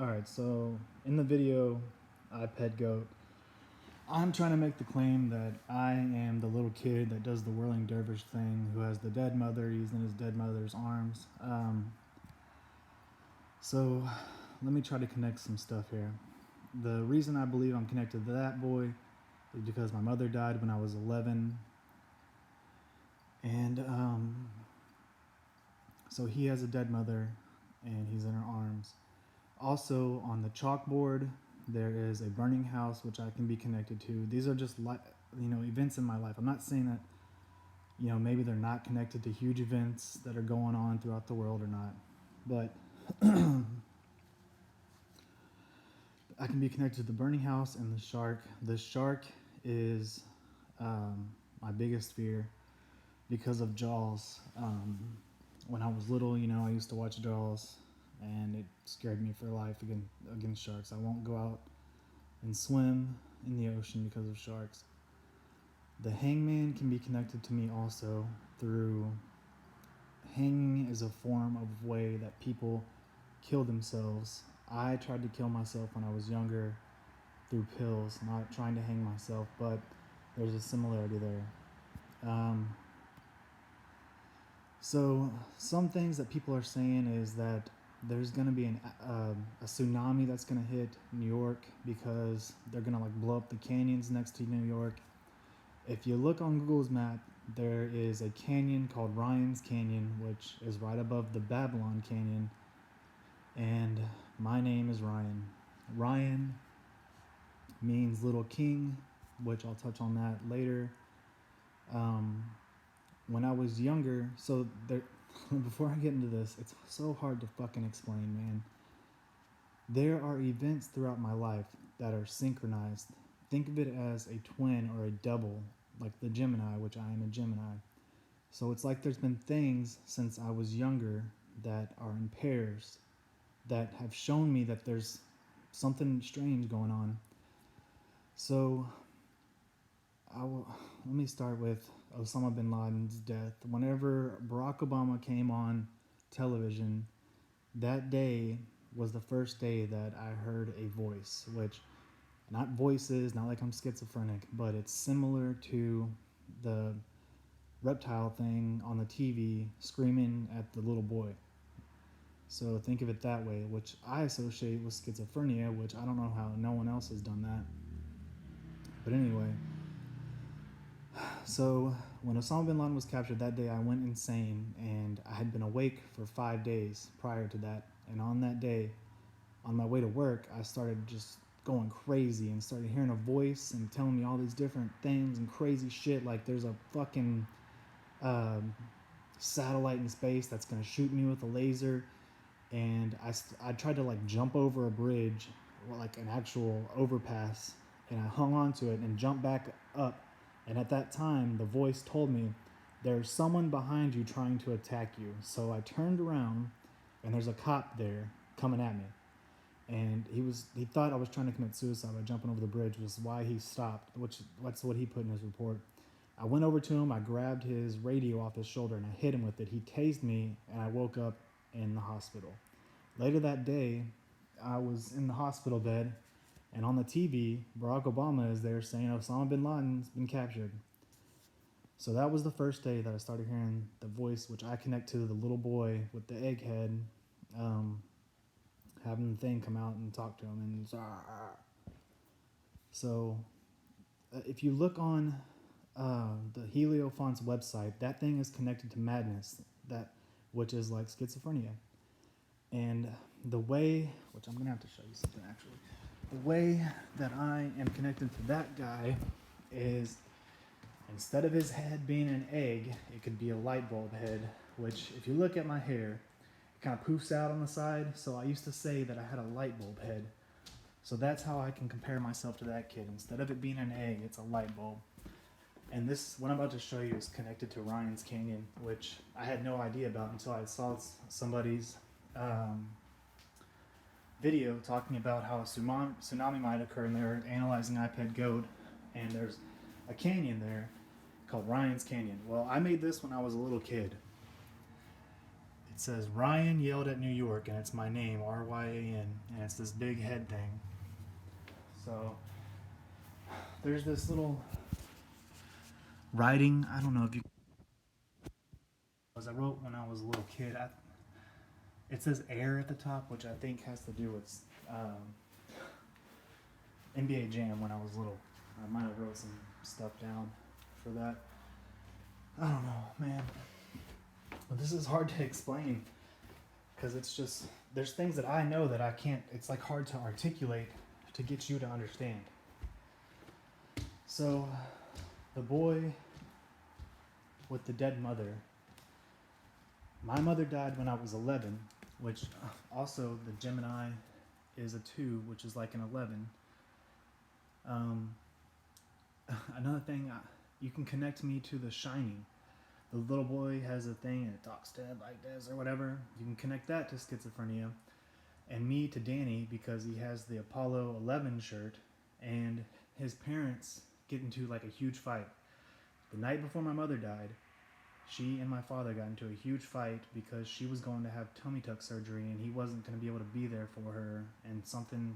Alright, so in the video, iPad Goat, I'm trying to make the claim that I am the little kid that does the whirling dervish thing, who has the dead mother using his dead mother's arms. So let me try to connect some stuff here. The reason I believe I'm connected to that boy is because my mother died when I was 11. And so he has a dead mother and he's in her arms. Also, on the chalkboard, there is a burning house which I can be connected to. These are just events in my life. I'm not saying that maybe they're not connected to huge events that are going on throughout the world or not, but I can be connected to the burning house and the shark. The shark is my biggest fear because of Jaws. When I was little, I used to watch Jaws, and it scared me for life against sharks. I won't go out and swim in the ocean because of sharks. The hangman can be connected to me also through hanging is a form of way that people kill themselves. I tried to kill myself when I was younger through pills, not trying to hang myself, but there's a similarity there. So some things that people are saying is that there's going to be a tsunami that's going to hit New York because they're going to blow up the canyons next to New York. If you look on Google's map, there is a canyon called Ryan's Canyon, which is right above the Babylon Canyon, and my name is Ryan. Ryan means little king, which I'll touch on that later. When I was younger, so there, before I get into this, it's so hard to fucking explain, man. There are events throughout my life that are synchronized. Think of it as a twin or a double, like the Gemini, which I am a Gemini. So it's like there's been things since I was younger that are in pairs that have shown me that there's something strange going on. So let me start with Osama bin Laden's death. Whenever Barack Obama came on television, that day was the first day that I heard a voice, which, not voices, not like I'm schizophrenic, but it's similar to the reptile thing on the TV screaming at the little boy. So think of it that way, which I associate with schizophrenia, which I don't know how no one else has done that. But anyway, so when Osama bin Laden was captured that day, I went insane, and I had been awake for 5 days prior to that. And on that day, on my way to work, I started just going crazy and started hearing a voice and telling me all these different things and crazy shit, like there's a fucking satellite in space that's gonna shoot me with a laser. And I tried to jump over a bridge, like an actual overpass, and I hung on to it and jumped back up. And at that time, the voice told me, there's someone behind you trying to attack you. So I turned around, and there's a cop there coming at me. And he thought I was trying to commit suicide by jumping over the bridge, which is why he stopped, that's what he put in his report. I went over to him, I grabbed his radio off his shoulder, and I hit him with it. He tased me, and I woke up in the hospital. Later that day, I was in the hospital bed, and on the TV, Barack Obama is there saying Osama bin Laden's been captured. So that was the first day that I started hearing the voice, which I connect to the little boy with the egg head, having the thing come out and talk to him. And so if you look on the Heliophant's website, that thing is connected to madness, which is like schizophrenia. And the way, which I'm going to have to show you something actually, the way that I am connected to that guy is, instead of his head being an egg, it could be a light bulb head, which if you look at my hair, it kind of poofs out on the side. So I used to say that I had a light bulb head. So that's how I can compare myself to that kid. Instead of it being an egg, it's a light bulb. And this, what I'm about to show you, is connected to Ryan's Canyon, which I had no idea about until I saw somebody's video talking about how a tsunami might occur, and they were analyzing iPad Goat, and there's a canyon there called Ryan's Canyon. Well, I made this when I was a little kid. says Ryan yelled at New York, and it's my name, Ryan, and it's this big head thing. So there's this little writing. I don't know if you. As I wrote when I was a little kid. It says air at the top, which I think has to do with NBA Jam when I was little. I might have wrote some stuff down for that. I don't know, man. But this is hard to explain because it's just there's things that I know that I can't. It's like hard to articulate to get you to understand. So, the boy with the dead mother. My mother died when I was 11, which also the Gemini is a 2, which is like an 11. Another thing, you can connect me to The Shining. The little boy has a thing and it talks to him like this or whatever. You can connect that to schizophrenia. And me to Danny because he has the Apollo 11 shirt and his parents get into like a huge fight. The night before my mother died, she and my father got into a huge fight because she was going to have tummy tuck surgery and he wasn't going to be able to be there for her and something.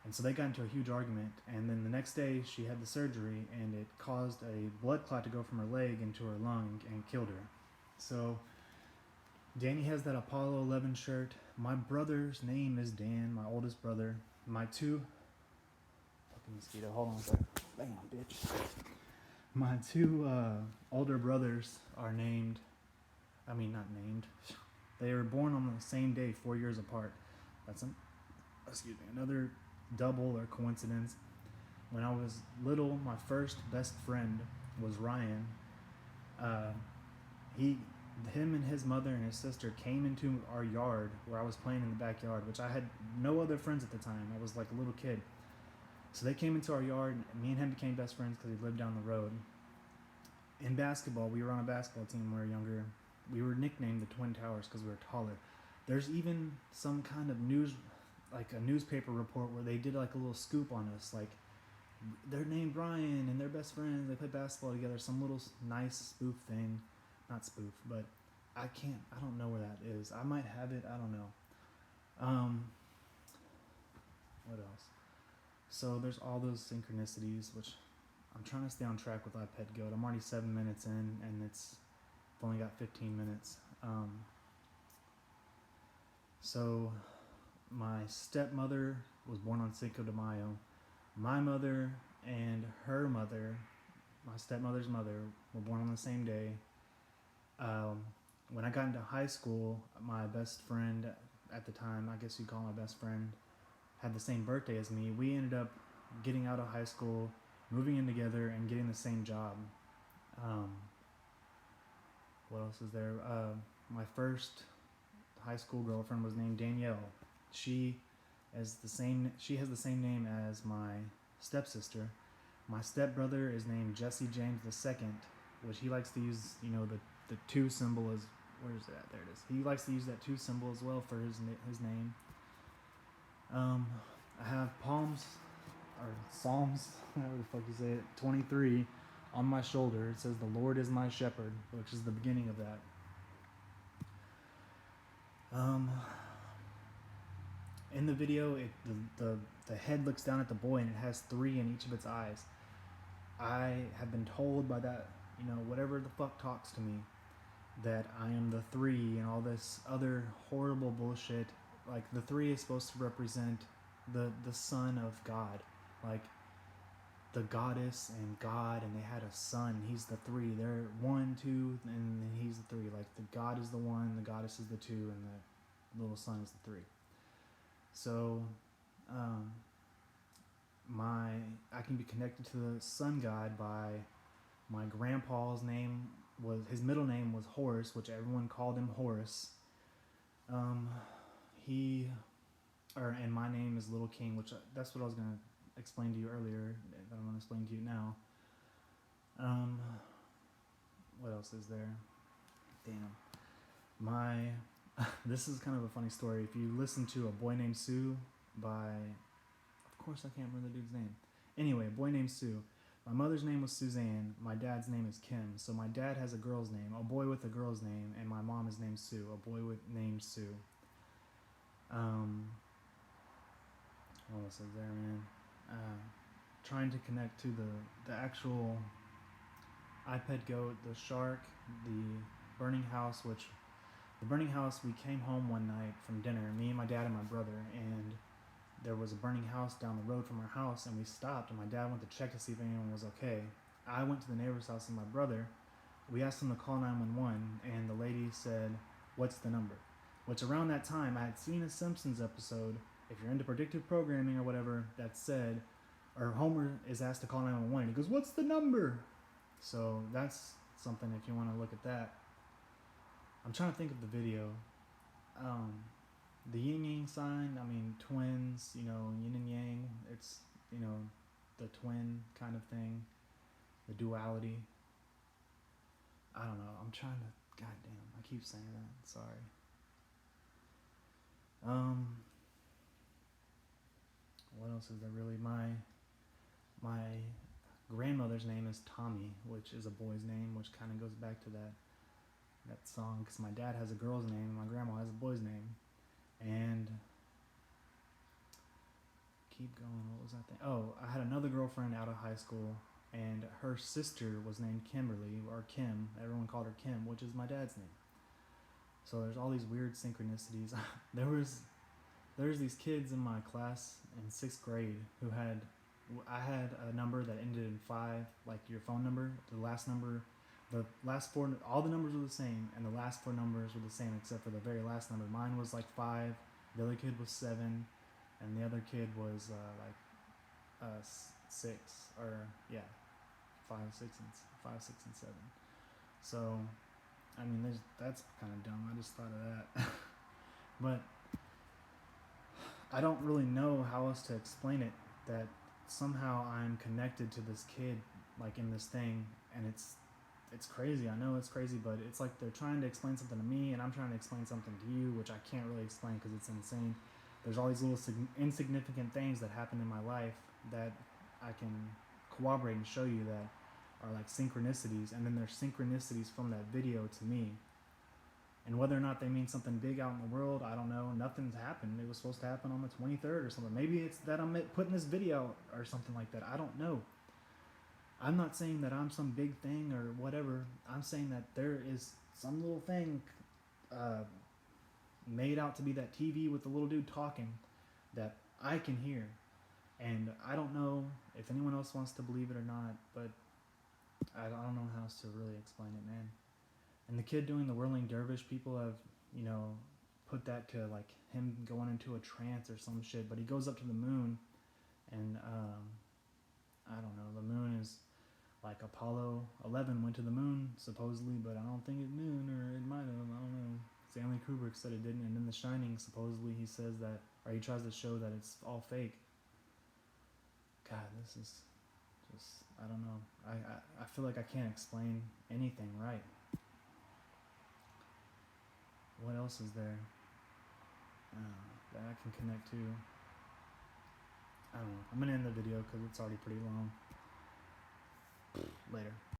And so they got into a huge argument, and then the next day she had the surgery and it caused a blood clot to go from her leg into her lung and killed her. So Danny has that Apollo 11 shirt. My brother's name is Dan, my oldest brother. My two... Fucking mosquito, hold on a second. Bam, bitch. My two older brothers are named... not named. They were born on the same day, 4 years apart. That's another double or coincidence. When I was little, my first best friend was Ryan. Him and his mother and his sister came into our yard where I was playing in the backyard, which I had no other friends at the time. I was like a little kid. So they came into our yard, and me and him became best friends because he lived down the road. In basketball, we were on a basketball team when we were younger. We were nicknamed the Twin Towers because we were taller. There's even some kind of like a newspaper report where they did like a little scoop on us, like they're named Ryan and they're best friends, they play basketball together, some little nice spoof thing. Not spoof, but I don't know where that is. I might have it, I don't know. What else? So there's all those synchronicities, which I'm trying to stay on track with iPad Goat. I'm already 7 minutes in and I've only got 15 minutes. So my stepmother was born on Cinco de Mayo. My mother and her mother, my stepmother's mother, were born on the same day. When I got into high school, my best friend at the time, I guess you'd call my best friend, had the same birthday as me. We ended up getting out of high school, moving in together, and getting the same job. What else is there? My first high school girlfriend was named Danielle. She has the same name as my stepsister. My stepbrother is named Jesse James II, which he likes to use, the 2 symbol as, where is it at? There it is. He likes to use that 2 symbol as well for his name. I have Psalms, however the fuck you say it, 23 on my shoulder. It says, "The Lord is my shepherd," which is the beginning of that. In the video, the head looks down at the boy and it has 3 in each of its eyes. I have been told by that, whatever the fuck talks to me, that I am the 3 and all this other horrible bullshit. Like, the 3 is supposed to represent the son of God. Like, the goddess and God, and they had a son. He's the 3. They're 1, 2, and he's the 3. Like, the God is the 1, the goddess is the 2, and the little son is the 3. So, I can be connected to the sun god by my grandpa's name his middle name was Horus, which everyone called him Horus. And my name is Little King, which that's what I was gonna explain to you earlier. That I'm gonna explain to you now. What else is there? Damn. This is kind of a funny story. If you listen to A Boy Named Sue by, of course I can't remember the dude's name. Anyway, A Boy Named Sue. My mother's name was Suzanne. My dad's name is Kim. So my dad has a girl's name, a boy with a girl's name, and my mom is named Sue, a boy with named Sue. What else is there, man? Trying to connect to the actual iPad goat, the shark, the burning house, which the burning house, we came home one night from dinner, me and my dad and my brother, and there was a burning house down the road from our house, and we stopped, and my dad went to check to see if anyone was okay. I went to the neighbor's house with my brother. We asked them to call 911, and the lady said, "What's the number?" Which around that time, I had seen a Simpsons episode, if you're into predictive programming or whatever, that said, or Homer is asked to call 911, he goes, "What's the number?" So that's something if you want to look at that. I'm trying to think of the video. The yin yang sign, I mean, twins, yin and yang, it's, the twin kind of thing, the duality. I don't know. I'm trying to, goddamn, I keep saying that. Sorry. What else is there really? My grandmother's name is Tommy, which is a boy's name, which kind of goes back to that song, because my dad has a girl's name and my grandma has a boy's name. And keep going. What was that thing? Oh, I had another girlfriend out of high school, and her sister was named Kimberly, or Kim. Everyone called her Kim, which is my dad's name. So there's all these weird synchronicities. There's these kids in my class in 6th grade who I had a number that ended in 5, like your phone number. The last four, all the numbers were the same, and the last 4 numbers were the same except for the very last number. Mine was like 5, the other kid was 7, and the other kid was 6, or yeah, 5, 6, and 7. So, I mean, that's kind of dumb. I just thought of that, but I don't really know how else to explain it. That somehow I'm connected to this kid, like in this thing, and it's crazy. I know it's crazy, but it's like they're trying to explain something to me, and I'm trying to explain something to you, which I can't really explain because it's insane. There's all these little insignificant things that happen in my life that I can corroborate and show you that are like synchronicities, and then there's synchronicities from that video to me. And whether or not they mean something big out in the world, I don't know. Nothing's happened. It was supposed to happen on the 23rd or something. Maybe it's that I'm putting this video out or something like that. I don't know. I'm not saying that I'm some big thing or whatever. I'm saying that there is some little thing made out to be that TV with the little dude talking that I can hear. And I don't know if anyone else wants to believe it or not, but I don't know how else to really explain it, man. And the kid doing the whirling dervish, people have, put that to like him going into a trance or some shit. But he goes up to the moon, and I don't know. The moon is like Apollo 11 went to the moon supposedly, but I don't think it moon, or it might have. I don't know. Stanley Kubrick said it didn't, and in The Shining, supposedly he says that, or he tries to show that it's all fake. God, this is just, I don't know. I feel like I can't explain anything right. What else is there that I can connect to? I don't know. I'm going to end the video because it's already pretty long. Later.